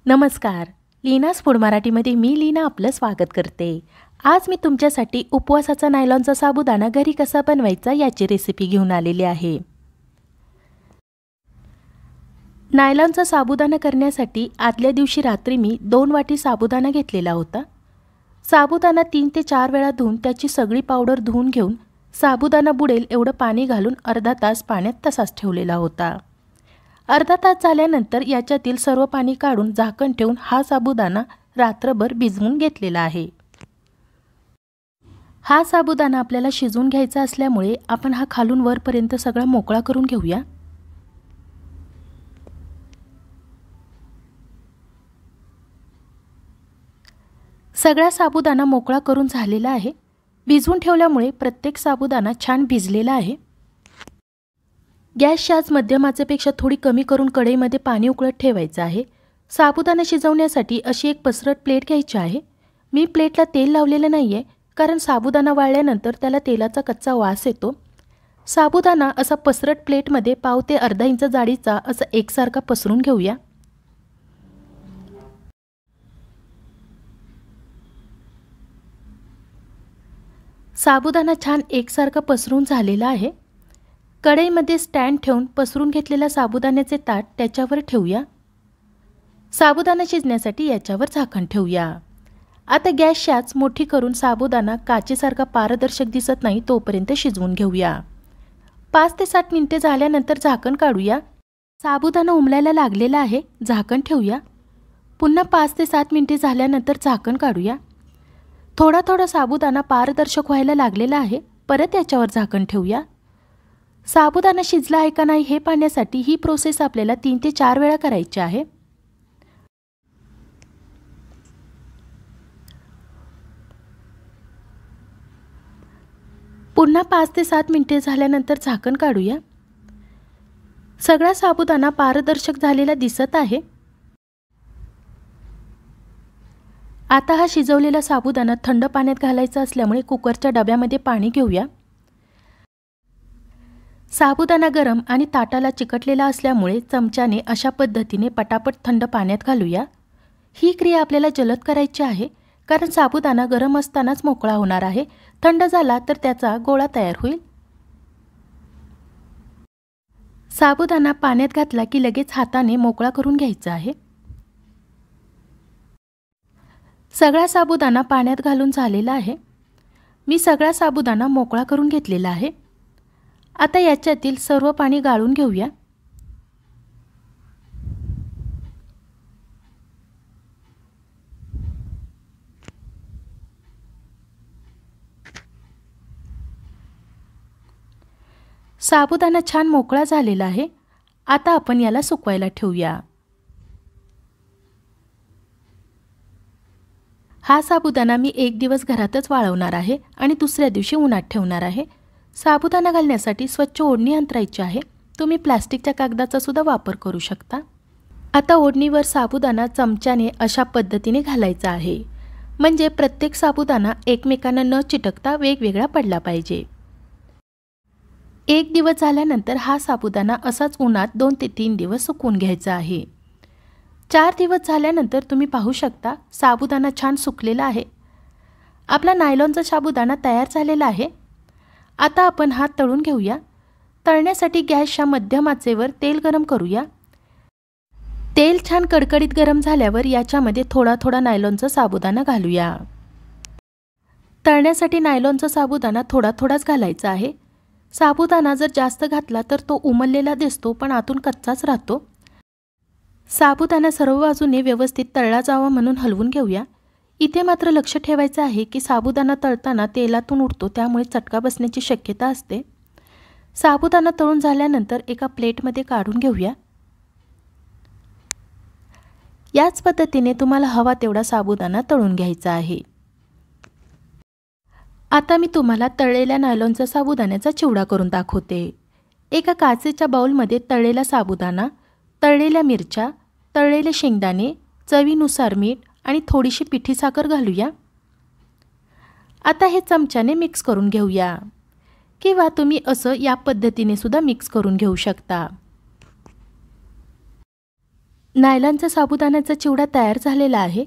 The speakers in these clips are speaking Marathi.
नमस्कार. लीनास फूड मराठीमध्ये मी लीना आपलं स्वागत करते. आज मी तुमच्यासाठी उपवासाचा नायलॉनचा साबुदाणा घरी कसा बनवायचा याची रेसिपी घेऊन आलेली आहे. नायलॉनचा साबुदाणा करण्यासाठी आदल्या दिवशी रात्री मी 2 वाटी साबुदाणा घेतलेला होता. साबुदाणा 3 ते 4 वेळा धुवून त्याची सगळी पावडर धुवून घेऊन साबुदाणा बुडेल एवढं पाणी घालून अर्धा तास पाण्यात तसाच ठेवलेला होता. अर्धा तास झाल्यानंतर याच्यातील सर्व पाणी काढून झाकण ठेवून हा साबुदाणा रात्रभर भिजवून घेतलेला आहे. हा साबुदाणा आपल्याला शिजवून घ्यायचा असल्यामुळे आपण हा खालून वरपर्यंत सगळा मोकळा करून घेऊया. सगळा साबुदाणा मोकळा करून झालेला आहे. भिजवून ठेवल्यामुळे प्रत्येक साबुदाणा छान भिजलेला आहे. गॅसची आच मध्यम आचेपेक्षा थोडी कमी करून कढईमध्ये पाणी उकळत ठेवायचं आहे. साबुदाणा शिजवण्यासाठी अशी एक पसरट प्लेट घ्यायची आहे. मी प्लेटला तेल लावलेलं नाही आहे कारण साबुदाणा वाळल्यानंतर त्याला तेलाचा कच्चा वास येतो. साबुदाणा असा पसरट प्लेटमध्ये पाव ते अर्धा इंच जाडीचा असा एकसारखा पसरून घेऊया. साबुदाणा छान एकसारखा पसरून झालेला आहे. कढईमध्ये स्टँड ठेवून पसरून घेतलेल्या साबुदाण्याचे ताट त्याच्यावर ठेवूया. साबुदाणा शिजण्यासाठी याच्यावर झाकण ठेवूया. आता गॅसची आच मोठी करून साबुदाणा काचेसारखा पारदर्शक दिसत नाही तोपर्यंत शिजवून घेऊया. 5 ते 7 मिनिटे झाल्यानंतर झाकण काढूया. साबुदाणा उमलायला लागलेला आहे. झाकण ठेवूया. पुन्हा 5 ते 7 मिनिटे झाल्यानंतर झाकण काढूया. थोडा थोडा साबुदाणा पारदर्शक व्हायला लागलेला आहे. परत याच्यावर झाकण ठेवूया. साबुदाणा शिजला आहे का नाही हे पाहण्यासाठी ही प्रोसेस आपल्याला 3 ते 4 वेळा करायची आहे. पुन्हा 5 ते 7 मिनिटे झाल्यानंतर झाकण काढूया. सगळा साबुदाणा पारदर्शक झालेला दिसत आहे. आता हा शिजवलेला साबुदाणा थंड पाण्यात घालायचा असल्यामुळे कुकरच्या डब्यामध्ये पाणी घेऊया. साबुदाणा गरम आणि ताटाला चिकटलेला असल्यामुळे चमच्याने अशा पद्धतीने पटापट थंड पाण्यात घालूया. ही क्रिया आपल्याला जलद करायची आहे कारण साबुदाणा गरम असतानाच मोकळा होणार आहे. थंड झाला तर त्याचा गोळा तयार होईल. साबुदाणा पाण्यात घातला की लगेच हाताने मोकळा करून घ्यायचा आहे. सगळा साबुदाणा पाण्यात घालून झालेला आहे. मी सगळा साबुदाणा मोकळा करून घेतलेला आहे. आता याच्यातील सर्व पाणी गाळून घेऊया. साबुदाणा छान मोकळा झालेला आहे. आता आपण याला सुकवायला ठेवूया. हा साबुदाणा मी 1 दिवस घरातच वाळवणार आहे आणि दुसऱ्या दिवशी उन्हात ठेवणार आहे. साबुदाणा घालण्यासाठी स्वच्छ ओढणी अंतरायची आहे. तुम्ही प्लास्टिकच्या कागदाचा सुद्धा वापर करू शकता. आता ओढणीवर साबुदाणा चमच्याने अशा पद्धतीने घालायचा आहे. म्हणजे प्रत्येक साबुदाणा एकमेकांना न चिटकता वेगवेगळा पडला पाहिजे. 1 दिवस झाल्यानंतर हा साबुदाणा असाच उन्हात 2 ते 3 दिवस सुकवून घ्यायचा आहे. 4 दिवस झाल्यानंतर तुम्ही पाहू शकता साबुदाणा छान सुकलेला आहे. आपला नायलॉनचा साबुदाणा तयार झालेला आहे. आता आपण हा तळून घेऊया. तळण्यासाठी गॅसच्या मध्यम आचेवर तेल गरम करूया. तेल छान कडकडीत गरम झाल्यावर याच्यामध्ये थोडा थोडा नायलॉनचा साबुदाणा घालूया. तळण्यासाठी नायलॉनचा साबुदाणा थोडा थोडाच घालायचा आहे. साबुदाणा जर जास्त घातला तर तो उमललेला दिसतो पण आतून कच्चाच राहतो. साबुदाणा सर्व बाजूने व्यवस्थित तळला जावा म्हणून हलवून घेऊया. इथे मात्र लक्ष ठेवायचं आहे की साबुदाणा तळताना तेलातून उडतो त्यामुळे चटका बसण्याची शक्यता असते. साबुदाणा तळून झाल्यानंतर एका प्लेटमध्ये काढून घेऊया. याच पद्धतीने तुम्हाला हवा तेवढा साबुदाणा तळून घ्यायचा आहे. आता मी तुम्हाला तळलेल्या नायलॉनचा साबुदाण्याचा चिवडा करून दाखवते. एका काचेच्या बाउलमध्ये तळलेला साबुदाणा, तळलेल्या मिरच्या, तळलेले शेंगदाणे, चवीनुसार मीठ आणि थोडीशी पिठी साखर घालूया. आता हे चमच्याने मिक्स करून घेऊया किंवा तुम्ही असं या पद्धतीने सुद्धा मिक्स करून घेऊ शकता. नायलॉनचा साबुदाण्याचा चिवडा तयार झालेला आहे.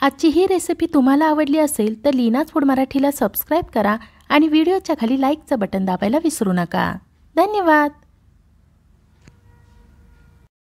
आजची ही रेसिपी तुम्हाला आवडली असेल तर लीनाज फूड मराठीला सबस्क्राईब करा आणि व्हिडिओच्या खाली लाईकचं बटन दाबायला विसरू नका. धन्यवाद.